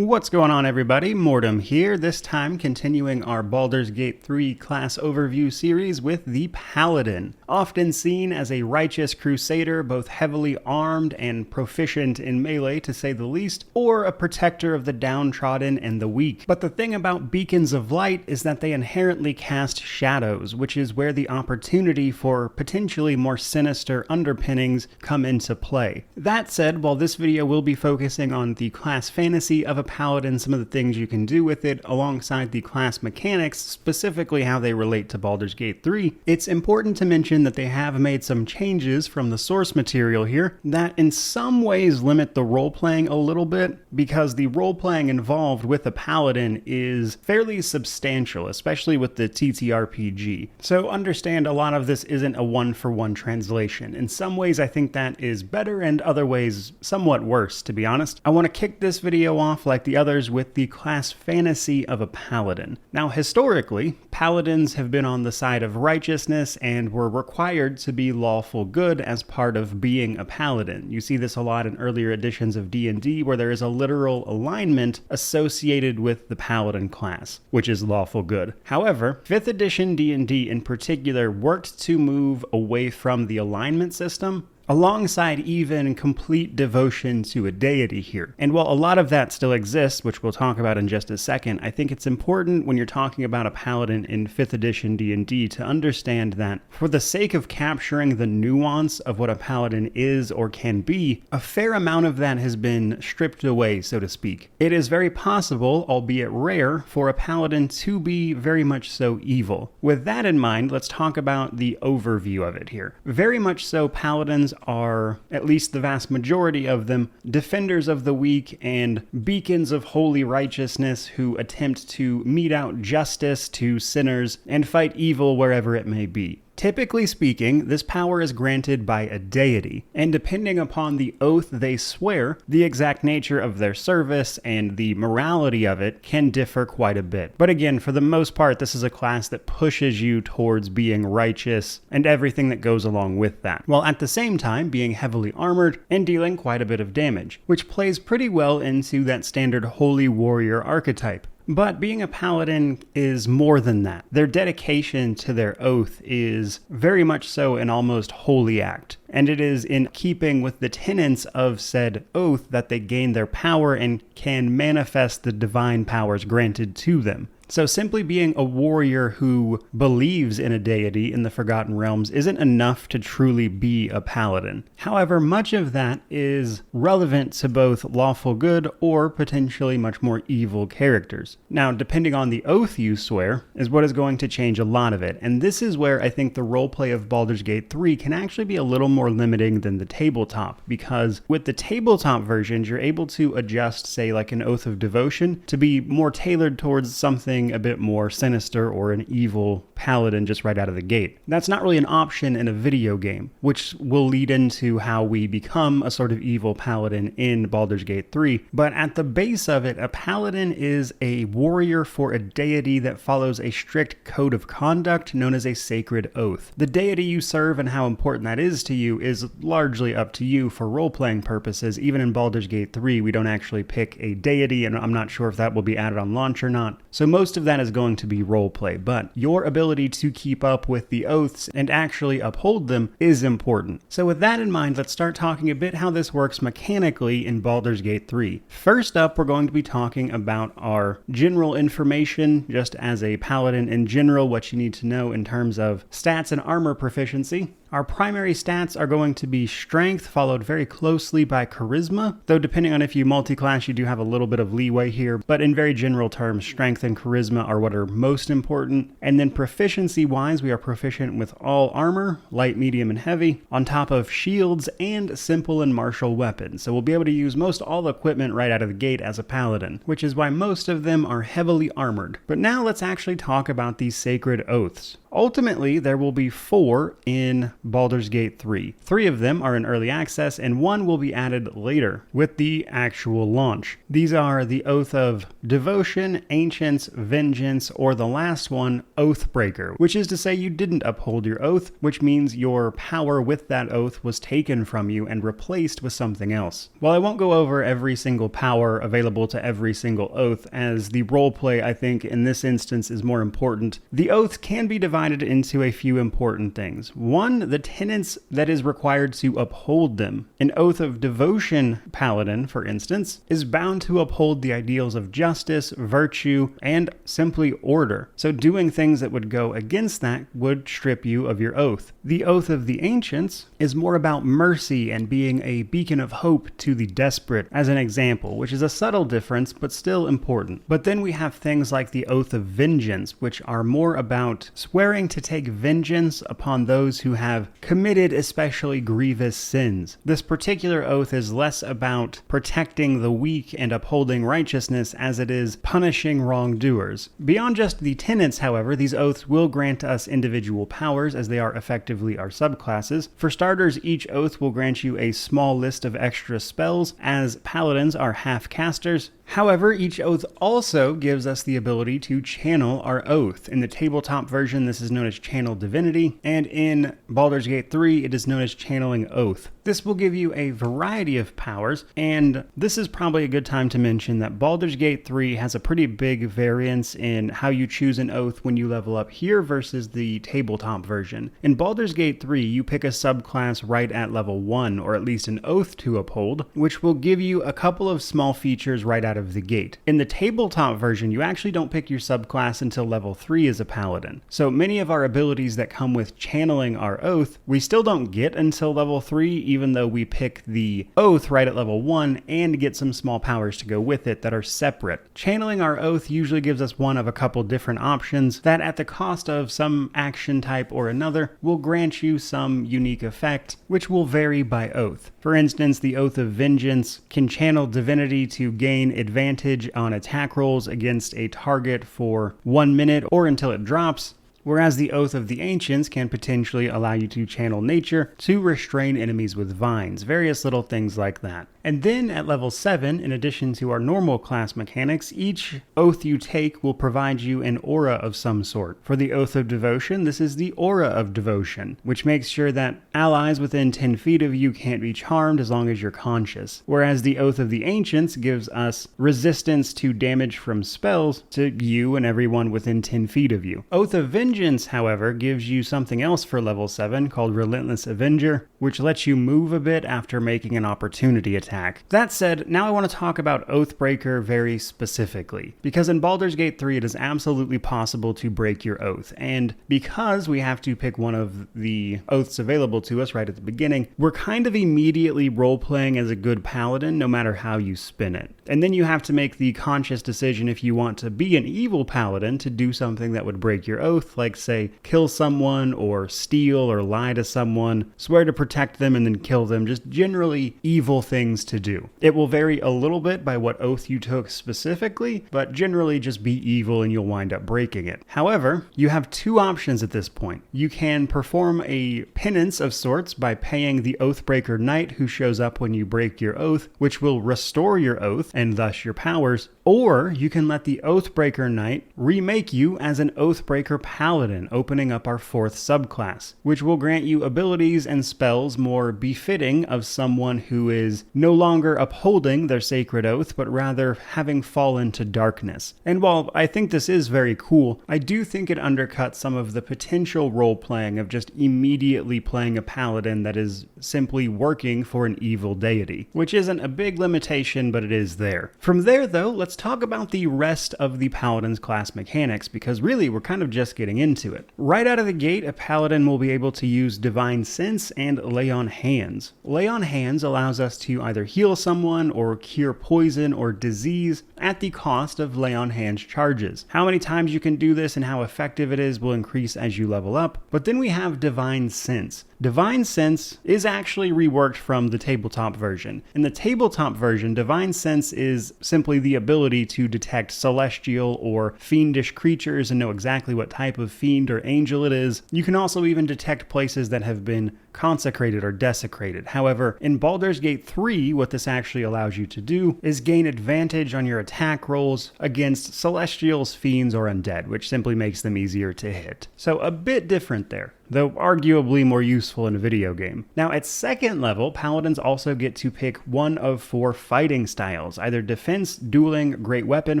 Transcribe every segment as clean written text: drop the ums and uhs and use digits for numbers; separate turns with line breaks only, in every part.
What's going on, everybody? Mortem here, this time continuing our Baldur's Gate 3 class overview series with the Paladin. Often seen as a righteous crusader, both heavily armed and proficient in melee to say the least, or a protector of the downtrodden and the weak. But the thing about Beacons of Light is that they inherently cast shadows, which is where the opportunity for potentially more sinister underpinnings come into play. That said, while this video will be focusing on the class fantasy of a Paladin, some of the things you can do with it, alongside the class mechanics, specifically how they relate to Baldur's Gate 3, it's important to mention that they have made some changes from the source material here that in some ways limit the role-playing a little bit, because the role-playing involved with a Paladin is fairly substantial, especially with the TTRPG. So understand a lot of this isn't a one-for-one translation. In some ways I think that is better, and other ways somewhat worse, to be honest. I want to kick this video off like the others with the class fantasy of a Paladin. Now, historically, Paladins have been on the side of righteousness and were required to be lawful good as part of being a Paladin. You see this a lot in earlier editions of D&D, where there is a literal alignment associated with the Paladin class, which is lawful good. However, 5th edition D&D in particular worked to move away from the alignment system, alongside even complete devotion to a deity here. And while a lot of that still exists, which we'll talk about in just a second, I think it's important when you're talking about a Paladin in 5th edition D&D to understand that for the sake of capturing the nuance of what a Paladin is or can be, a fair amount of that has been stripped away, so to speak. It is very possible, albeit rare, for a Paladin to be very much so evil. With that in mind, let's talk about the overview of it here. Very much so, Paladins are, at least the vast majority of them, defenders of the weak and beacons of holy righteousness who attempt to mete out justice to sinners and fight evil wherever it may be. Typically speaking, this power is granted by a deity, and depending upon the oath they swear, the exact nature of their service and the morality of it can differ quite a bit. But again, for the most part, this is a class that pushes you towards being righteous and everything that goes along with that, while at the same time being heavily armored and dealing quite a bit of damage, which plays pretty well into that standard holy warrior archetype. But being a Paladin is more than that. Their dedication to their oath is very much so an almost holy act. And it is in keeping with the tenets of said oath that they gain their power and can manifest the divine powers granted to them. So simply being a warrior who believes in a deity in the Forgotten Realms isn't enough to truly be a Paladin. However, much of that is relevant to both lawful good or potentially much more evil characters. Now, depending on the oath you swear is what is going to change a lot of it, and this is where I think the roleplay of Baldur's Gate 3 can actually be a little more limiting than the tabletop, because with the tabletop versions, you're able to adjust, say, like an Oath of Devotion to be more tailored towards something a bit more sinister or an evil Paladin just right out of the gate. That's not really an option in a video game, which will lead into how we become a sort of evil Paladin in Baldur's Gate 3. But at the base of it, a Paladin is a warrior for a deity that follows a strict code of conduct known as a sacred oath. The deity you serve and how important that is to you is largely up to you for role-playing purposes. Even in Baldur's Gate 3, we don't actually pick a deity, and I'm not sure if that will be added on launch or not. So most of that is going to be roleplay, but your ability to keep up with the oaths and actually uphold them is important. So with that in mind, let's start talking a bit how this works mechanically in Baldur's Gate 3. First up, we're going to be talking about our general information, just as a Paladin in general, what you need to know in terms of stats and armor proficiency. Our primary stats are going to be strength, followed very closely by charisma, though depending on if you multi-class, you do have a little bit of leeway here, but in very general terms, strength and charisma are what are most important. And then proficiency-wise, we are proficient with all armor, light, medium, and heavy, on top of shields and simple and martial weapons. So we'll be able to use most all equipment right out of the gate as a Paladin, which is why most of them are heavily armored. But now let's actually talk about these sacred oaths. Ultimately, there will be 4 in Baldur's Gate 3. 3 of them are in early access, and 1 will be added later with the actual launch. These are the Oath of Devotion, Ancients, Vengeance, or the last one, Oathbreaker, which is to say you didn't uphold your oath, which means your power with that oath was taken from you and replaced with something else. While I won't go over every single power available to every single oath, as the roleplay I think in this instance is more important, the oaths can be divided into a few important things. 1, the tenets that is required to uphold them. An Oath of Devotion Paladin, for instance, is bound to uphold the ideals of justice, virtue, and simply order. So doing things that would go against that would strip you of your oath. The Oath of the Ancients is more about mercy and being a beacon of hope to the desperate, as an example, which is a subtle difference, but still important. But then we have things like the Oath of Vengeance, which are more about swearing to take vengeance upon those who have committed especially grievous sins. This particular oath is less about protecting the weak and upholding righteousness as it is punishing wrongdoers. Beyond just the tenets, however, these oaths will grant us individual powers as they are effectively our subclasses. For starters, each oath will grant you a small list of extra spells, as paladins are half casters. However, each oath also gives us the ability to channel our oath. In the tabletop version, this is known as Channel Divinity, and in Baldur's Gate 3, it is known as Channeling Oath. This will give you a variety of powers, and this is probably a good time to mention that Baldur's Gate 3 has a pretty big variance in how you choose an oath when you level up here versus the tabletop version. In Baldur's Gate 3, you pick a subclass right at level 1, or at least an oath to uphold, which will give you a couple of small features right out of the gate. In the tabletop version, you actually don't pick your subclass until level 3 as a paladin. So many of our abilities that come with channeling our oath, we still don't get until level 3, even though we pick the oath right at level 1 and get some small powers to go with it that are separate. Channeling our oath usually gives us one of a couple different options that, at the cost of some action type or another, will grant you some unique effect, which will vary by oath. For instance, the Oath of Vengeance can channel divinity to gain advantage on attack rolls against a target for 1 minute or until it drops, whereas the Oath of the Ancients can potentially allow you to channel nature to restrain enemies with vines, various little things like that. And then at level 7, in addition to our normal class mechanics, each oath you take will provide you an aura of some sort. For the Oath of Devotion, this is the Aura of Devotion, which makes sure that allies within 10 feet of you can't be charmed as long as you're conscious. Whereas the Oath of the Ancients gives us resistance to damage from spells to you and everyone within 10 feet of you. Oath of Vengeance, however, gives you something else for level 7 called Relentless Avenger, which lets you move a bit after making an opportunity attack. That said, now I want to talk about Oathbreaker very specifically, because in Baldur's Gate 3 it is absolutely possible to break your oath, and because we have to pick one of the oaths available to us right at the beginning, we're kind of immediately role-playing as a good paladin no matter how you spin it. And then you have to make the conscious decision if you want to be an evil paladin to do something that would break your oath, like say kill someone or steal or lie to someone, swear to protect them and then kill them, just generally evil things to do. It will vary a little bit by what oath you took specifically, but generally just be evil and you'll wind up breaking it. However, you have 2 options at this point. You can perform a penance of sorts by paying the Oathbreaker Knight who shows up when you break your oath, which will restore your oath and thus your powers, or you can let the Oathbreaker Knight remake you as an Oathbreaker Paladin, opening up our 4th subclass, which will grant you abilities and spells more befitting of someone who is no longer upholding their sacred oath, but rather having fallen to darkness. And while I think this is very cool, I do think it undercuts some of the potential role-playing of just immediately playing a paladin that is simply working for an evil deity, which isn't a big limitation, but it is there. From there, though, let's talk about the rest of the paladin's class mechanics, because really we're kind of just getting into it. Right out of the gate, a paladin will be able to use Divine Sense and Lay on Hands. Lay on Hands allows us to either heal someone or cure poison or disease at the cost of Lay on Hands charges. How many times you can do this and how effective it is will increase as you level up, but then we have Divine Sense. Divine Sense is actually reworked from the tabletop version. In the tabletop version, Divine Sense is simply the ability to detect celestial or fiendish creatures and know exactly what type of fiend or angel it is. You can also even detect places that have been consecrated or desecrated. However, in Baldur's Gate 3, what this actually allows you to do is gain advantage on your attack rolls against celestials, fiends, or undead, which simply makes them easier to hit. So a bit different there, though arguably more useful in a video game. Now at 2nd level, Paladins also get to pick one of 4 fighting styles, either defense, dueling, great weapon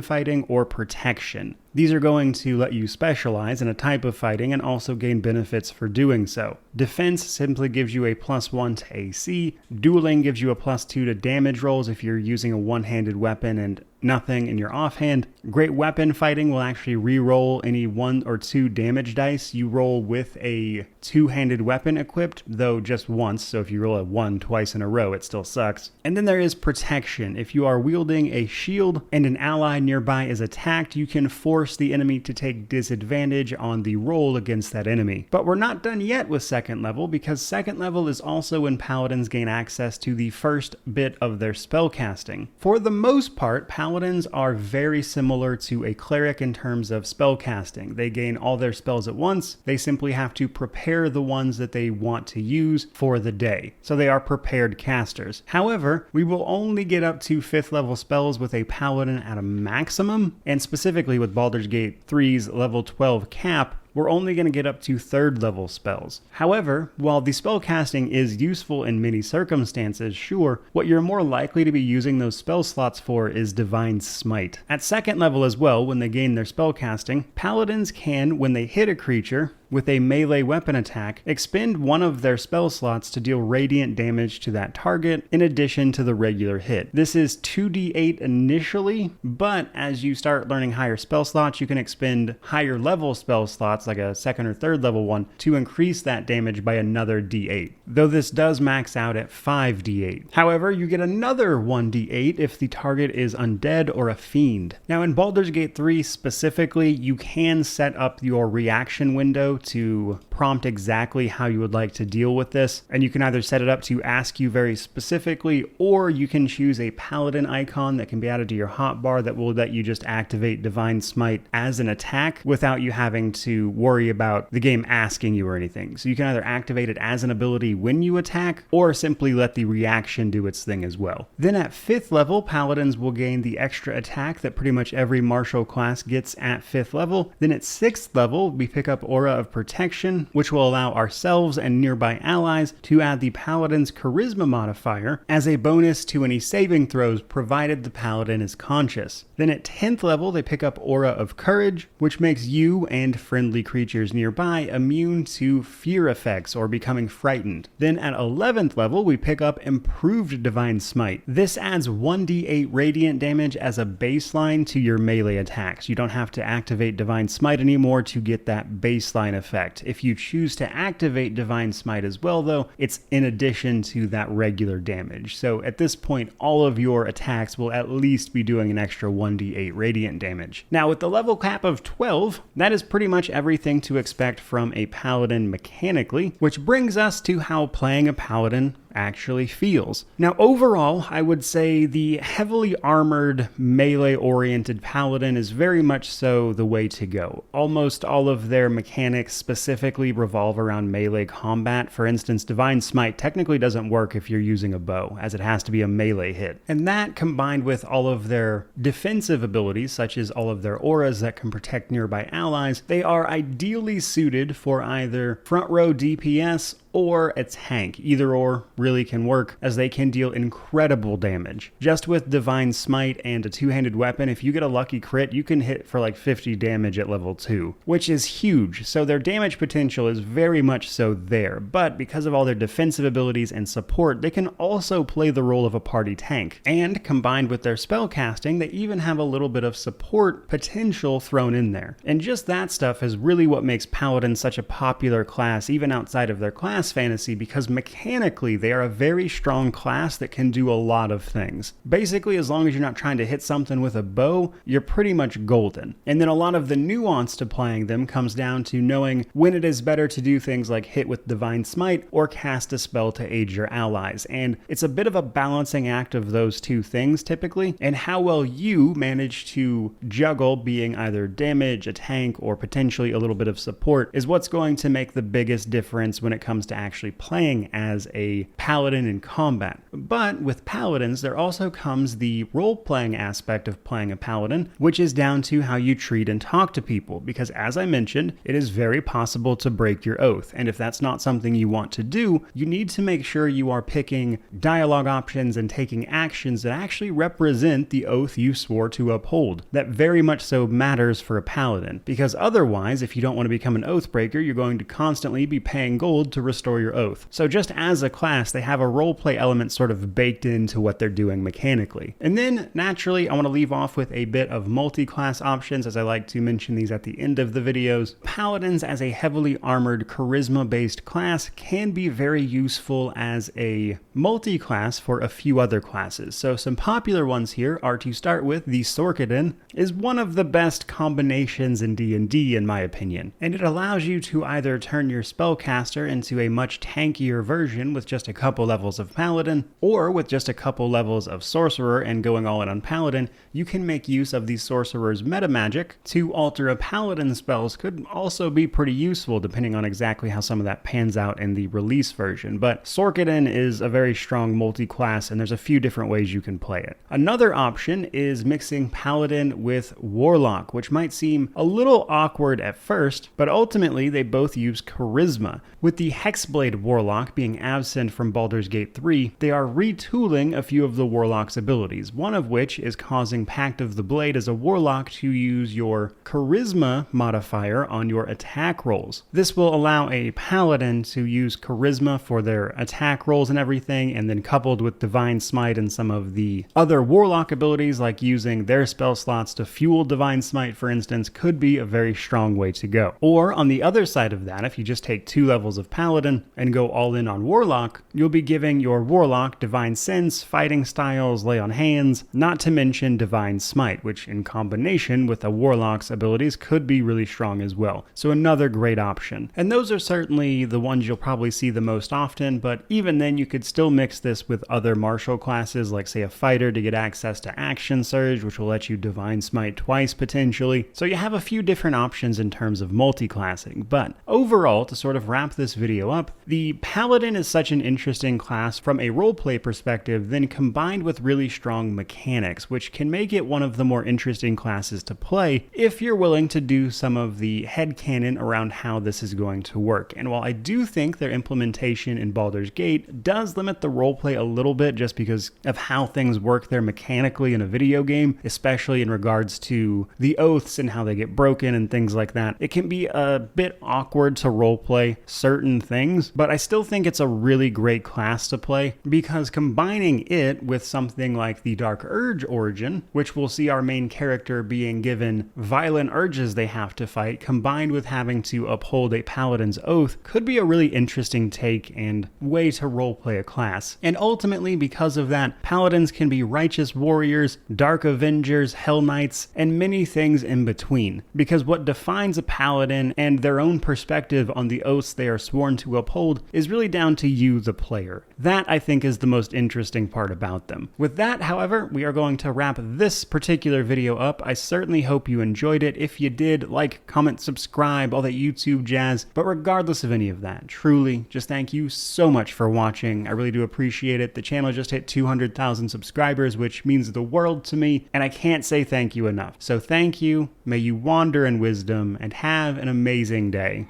fighting, or protection. These are going to let you specialize in a type of fighting and also gain benefits for doing so. Defense simply gives you a +1 to AC. Dueling gives you a +2 to damage rolls if you're using a one-handed weapon and nothing in your offhand. Great weapon fighting will actually re-roll any 1 or 2 damage dice you roll with a two-handed weapon equipped, though just once, so if you roll a 1 twice in a row, it still sucks. And then there is protection. If you are wielding a shield and an ally nearby is attacked, you can force the enemy to take disadvantage on the roll against that enemy. But we're not done yet with 2nd level, because 2nd level is also when Paladins gain access to the first bit of their spellcasting. For the most part, Paladins are very similar to a cleric in terms of spellcasting. They gain all their spells at once. They simply have to prepare the ones that they want to use for the day. So they are prepared casters. However, we will only get up to 5th level spells with a Paladin at a maximum, and specifically with Baldur's Gate 3's level 12 cap, we're only going to get up to 3rd level spells. However, while the spellcasting is useful in many circumstances, sure, what you're more likely to be using those spell slots for is Divine Smite. At 2nd level as well, when they gain their spellcasting, Paladins can, when they hit a creature with a melee weapon attack, expend one of their spell slots to deal radiant damage to that target in addition to the regular hit. This is 2d8 initially, but as you start learning higher spell slots, you can expend higher level spell slots, like a 2nd or 3rd level one, to increase that damage by another d8, though this does max out at 5d8. However, you get another 1d8 if the target is undead or a fiend. Now in Baldur's Gate 3 specifically, you can set up your reaction window to prompt exactly how you would like to deal with this, and you can either set it up to ask you very specifically, or you can choose a Paladin icon that can be added to your hotbar that will let you just activate Divine Smite as an attack without you having to worry about the game asking you or anything. So you can either activate it as an ability when you attack, or simply let the reaction do its thing as well. Then at 5th level, Paladins will gain the extra attack that pretty much every martial class gets at 5th level. Then at 6th level, we pick up Aura of Protection, which will allow ourselves and nearby allies to add the Paladin's Charisma modifier as a bonus to any saving throws, provided the Paladin is conscious. Then at 10th level, they pick up Aura of Courage, which makes you and friendly creatures nearby immune to fear effects or becoming frightened. Then at 11th level, we pick up Improved Divine Smite. This adds 1d8 radiant damage as a baseline to your melee attacks. You don't have to activate Divine Smite anymore to get that baseline effect. If you choose to activate Divine Smite as well, though, it's in addition to that regular damage. So at this point, all of your attacks will at least be doing an extra 1d8 radiant damage. Now with the level cap of 12, that is pretty much everything to expect from a Paladin mechanically, which brings us to how playing a Paladin actually feels. Now overall, I would say the heavily armored, melee-oriented Paladin is very much so the way to go. Almost all of their mechanics specifically revolve around melee combat. For instance, Divine Smite technically doesn't work if you're using a bow, as it has to be a melee hit. And that, combined with all of their defensive abilities, such as all of their auras that can protect nearby allies, they are ideally suited for either front row DPS or a tank. Either or really can work, as they can deal incredible damage. Just with Divine Smite and a two-handed weapon, if you get a lucky crit, you can hit for like 50 damage at level 2, which is huge. So their damage potential is very much so there, but because of all their defensive abilities and support, they can also play the role of a party tank. And combined with their spell casting, they even have a little bit of support potential thrown in there. And just that stuff is really what makes Paladin such a popular class, even outside of their class class fantasy because mechanically they are a very strong class that can do a lot of things. Basically, as long as you're not trying to hit something with a bow, you're pretty much golden. And then a lot of the nuance to playing them comes down to knowing when it is better to do things like hit with Divine Smite or cast a spell to aid your allies. And it's a bit of a balancing act of those two things typically, and how well you manage to juggle being either damage, a tank, or potentially a little bit of support is what's going to make the biggest difference when it comes to actually playing as a paladin in combat. But with paladins, there also comes the role-playing aspect of playing a paladin, which is down to how you treat and talk to people, because as I mentioned, it is very possible to break your oath, and if that's not something you want to do, you need to make sure you are picking dialogue options and taking actions that actually represent the oath you swore to uphold. That very much so matters for a paladin, because otherwise, if you don't want to become an oath breaker, you're going to constantly be paying gold to restore your oath. So just as a class, they have a roleplay element sort of baked into what they're doing mechanically. And then, naturally, I want to leave off with a bit of multi-class options, as I like to mention these at the end of the videos. Paladins, as a heavily armored, charisma-based class, can be very useful as a multi-class for a few other classes. So some popular ones here are, to start with, the Sorkadin is one of the best combinations in D&D in my opinion, and it allows you to either turn your spellcaster into a much tankier version with just a couple levels of Paladin, or with just a couple levels of Sorcerer and going all in on Paladin, you can make use of the Sorcerer's meta magic to alter a Paladin spells. Could also be pretty useful depending on exactly how some of that pans out in the release version, but Sorkadin is a very strong multi-class and there's a few different ways you can play it. Another option is mixing Paladin with Warlock, which might seem a little awkward at first, but ultimately they both use charisma. With the Hexblade Warlock being absent from Baldur's Gate 3, they are retooling a few of the Warlock's abilities, one of which is causing Pact of the Blade as a Warlock to use your charisma modifier on your attack rolls. This will allow a Paladin to use charisma for their attack rolls and everything, and then coupled with Divine Smite and some of the other Warlock abilities like using their spell slots to fuel Divine Smite, for instance, could be a very strong way to go. Or on the other side of that, if you just take 2 levels of Paladin and go all in on Warlock, you'll be giving your Warlock Divine Sense, Fighting Styles, Lay on Hands, not to mention Divine Smite, which in combination with a Warlock's abilities could be really strong as well. So another great option. And those are certainly the ones you'll probably see the most often, but even then you could still mix this with other martial classes, like say a fighter to get access to Action Surge, which will let you Divine Smite twice potentially. So you have a few different options in terms of multi-classing, but overall, to sort of wrap this video up, the Paladin is such an interesting class from a roleplay perspective, then combined with really strong mechanics, which can make it one of the more interesting classes to play if you're willing to do some of the headcanon around how this is going to work. And while I do think their implementation in Baldur's Gate does limit the roleplay a little bit just because of how things work there mechanically in a video game, especially in regards to the oaths and how they get broken and things like that, it can be a bit awkward to roleplay certain things, but I still think it's a really great class to play because combining it with something like the Dark Urge origin, which we'll see our main character being given violent urges they have to fight, combined with having to uphold a Paladin's oath, could be a really interesting take and way to roleplay a class. And ultimately, because of that, Paladins can be righteous warriors, dark avengers, hell knights, and many things in between. Because what defines a Paladin and their own perspective on the oaths they are sworn to uphold is really down to you, the player. That, I think, is the most interesting part about them. With that, however, we are going to wrap this particular video up. I certainly hope you enjoyed it. If you did, like, comment, subscribe, all that YouTube jazz. But regardless of any of that, truly, just thank you so much for watching. I really do appreciate it. The channel just hit 200,000 subscribers, which means the world to me, and I can't say thank you enough. So thank you, may you wander in wisdom, and have an amazing day.